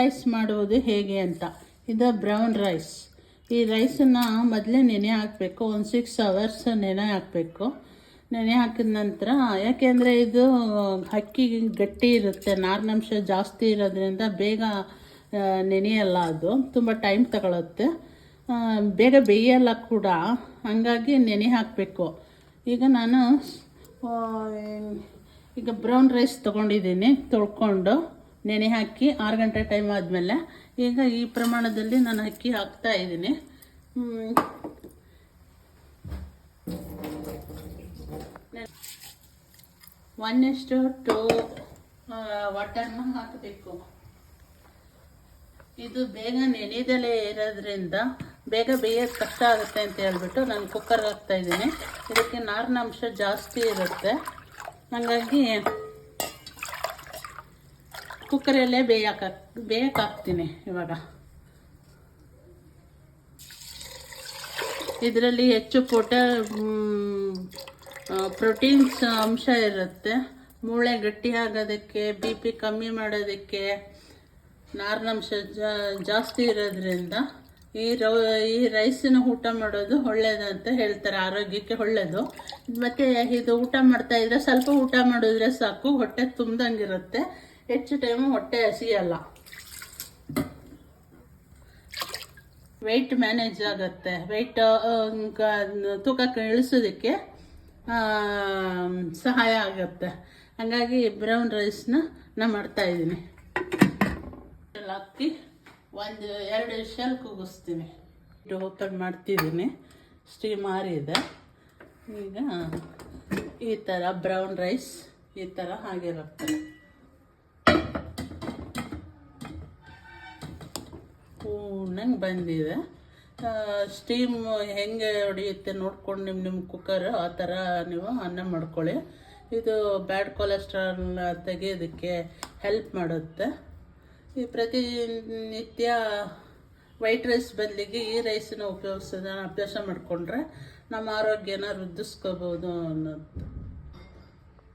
Rice ಮಾಡುವುದು ಹೇಗೆ ಅಂತ. ಇದು ಬ್ರೌನ್ ರೈಸ್. ಈ ರೈಸನ್ನು ಮೊದಲೇ ನೆನೆ ಹಾಕಬೇಕು. ಒಂದು 6 hours ನೆನೆ ಹಾಕಬೇಕು. ನೆನೆ ಹಾಕಿದ ನಂತರ, ಯಾಕೆಂದರೆ ಇದು ಅಕ್ಕಿ ಗಟ್ಟಿ ಇರುತ್ತೆ, ನಾರಿನಂಶ ಜಾಸ್ತಿ ಇರೋದ್ರಿಂದ ಬೇಗ ನೆನೆಯಲ್ಲ, ಅದು ತುಂಬ ಟೈಮ್ ತಗೊಳುತ್ತೆ, ಬೇಗ ಬೇಯಲ್ಲ ಕೂಡ. ಹಾಗಾಗಿ ನೆನೆ ಹಾಕಬೇಕು. ಈಗ ನಾನು ಬ್ರೌನ್ ರೈಸ್ ತೊಗೊಂಡಿದ್ದೀನಿ, ತೊಳ್ಕೊಂಡು ನೆನೆ ಹಾಕಿ 6 ಗಂಟೆ ಟೈಮ್ ಆದಮೇಲೆ ಈಗ ಈ ಪ್ರಮಾಣದಲ್ಲಿ ನಾನು ಅಕ್ಕಿ ಹಾಕ್ತಾ ಇದ್ದೀನಿ. 1:2 ವಾಟರ್ನ ಹಾಕಬೇಕು. ಇದು ಬೇಗ ನೆನೆದಲೇ ಇರೋದ್ರಿಂದ ಬೇಗ ಬೇಯೋದು ಕಷ್ಟ ಆಗುತ್ತೆ ಅಂತ ಹೇಳ್ಬಿಟ್ಟು ನಾನು ಕುಕ್ಕರ್ಗೆ ಹಾಕ್ತಾ ಇದ್ದೀನಿ. ಇದಕ್ಕೆ ನಾರಿನಂಶ ಜಾಸ್ತಿ ಇರುತ್ತೆ, ಹಾಗಾಗಿ ಕುಕ್ಕರಲ್ಲೇ ಬೇಯಕ್ಕೆ ಹಾಕ್ತೀನಿ. ಇವಾಗ ಇದರಲ್ಲಿ ಹೆಚ್ಚು ಪ್ರೋಟೀನ್ಸ್ ಅಂಶ ಇರುತ್ತೆ. ಮೂಳೆ ಗಟ್ಟಿ ಆಗೋದಕ್ಕೆ, BP ಕಮ್ಮಿ ಮಾಡೋದಕ್ಕೆ ನಾರಿನಂಶ ಜಾಸ್ತಿ ಇರೋದ್ರಿಂದ ಈ ರೈಸನ್ನ ಊಟ ಮಾಡೋದು ಒಳ್ಳೆಯದಂತ ಹೇಳ್ತಾರೆ, ಆರೋಗ್ಯಕ್ಕೆ ಒಳ್ಳೆಯದು. ಮತ್ತು ಇದು ಊಟ ಮಾಡ್ತಾಯಿದ್ರೆ ಸ್ವಲ್ಪ ಊಟ ಮಾಡಿದ್ರೆ ಸಾಕು, ಹೊಟ್ಟೆ ತುಂಬ್ದಂಗಿರುತ್ತೆ, ಹೆಚ್ಚು ಟೈಮು ಹೊಟ್ಟೆ ಹಸಿಯಲ್ಲ, ವೆಯ್ಟ್ ಮ್ಯಾನೇಜ್ ಆಗುತ್ತೆ, ತೂಕಕ್ಕೆ ಇಳಿಸೋದಕ್ಕೆ ಸಹಾಯ ಆಗುತ್ತೆ. ಹಾಗಾಗಿ ಬ್ರೌನ್ ರೈಸ್ನ ನಾನು ಮಾಡ್ತಾಯಿದ್ದೀನಿ. ಹಾಕಿ 1-2 ವಿಷಲ್ ಕೂಗಿಸ್ತೀನಿ. ಓಪನ್ ಮಾಡ್ತಿದ್ದೀನಿ, ಸ್ಟೀಮ್ ಆರಿದೆ. ಈಗ ಈ ಥರ ಬ್ರೌನ್ ರೈಸ್ ಈ ಥರ ಆಗಿರುತ್ತೆ. ಹೂನಂಗೆ ಬಂದಿದೆ. ಸ್ಟೀಮ್ ಹೆಂಗೆ ಹೊಡೆಯುತ್ತೆ ನೋಡ್ಕೊಂಡು ನಿಮ್ಮ ಕುಕ್ಕರ್ ಆ ಥರ ನೀವು ಅನ್ನ ಮಾಡ್ಕೊಳ್ಳಿ. ಇದು ಬ್ಯಾಡ್ ಕೊಲೆಸ್ಟ್ರಾಲ್ ತೆಗೆಯೋದಕ್ಕೆ ಹೆಲ್ಪ್ ಮಾಡುತ್ತೆ. ಈ ಪ್ರತಿನಿತ್ಯ ವೈಟ್ ರೈಸ್ ಬದಲಿಗೆ ಈ ರೈಸನ್ನ ಉಪಯೋಗಿಸೋದನ್ನ ಅಭ್ಯಾಸ ಮಾಡಿಕೊಂಡ್ರೆ ನಮ್ಮ ಆರೋಗ್ಯನ ವೃದ್ಧಿಸ್ಕೋಬೋದು ಅನ್ನೋದು.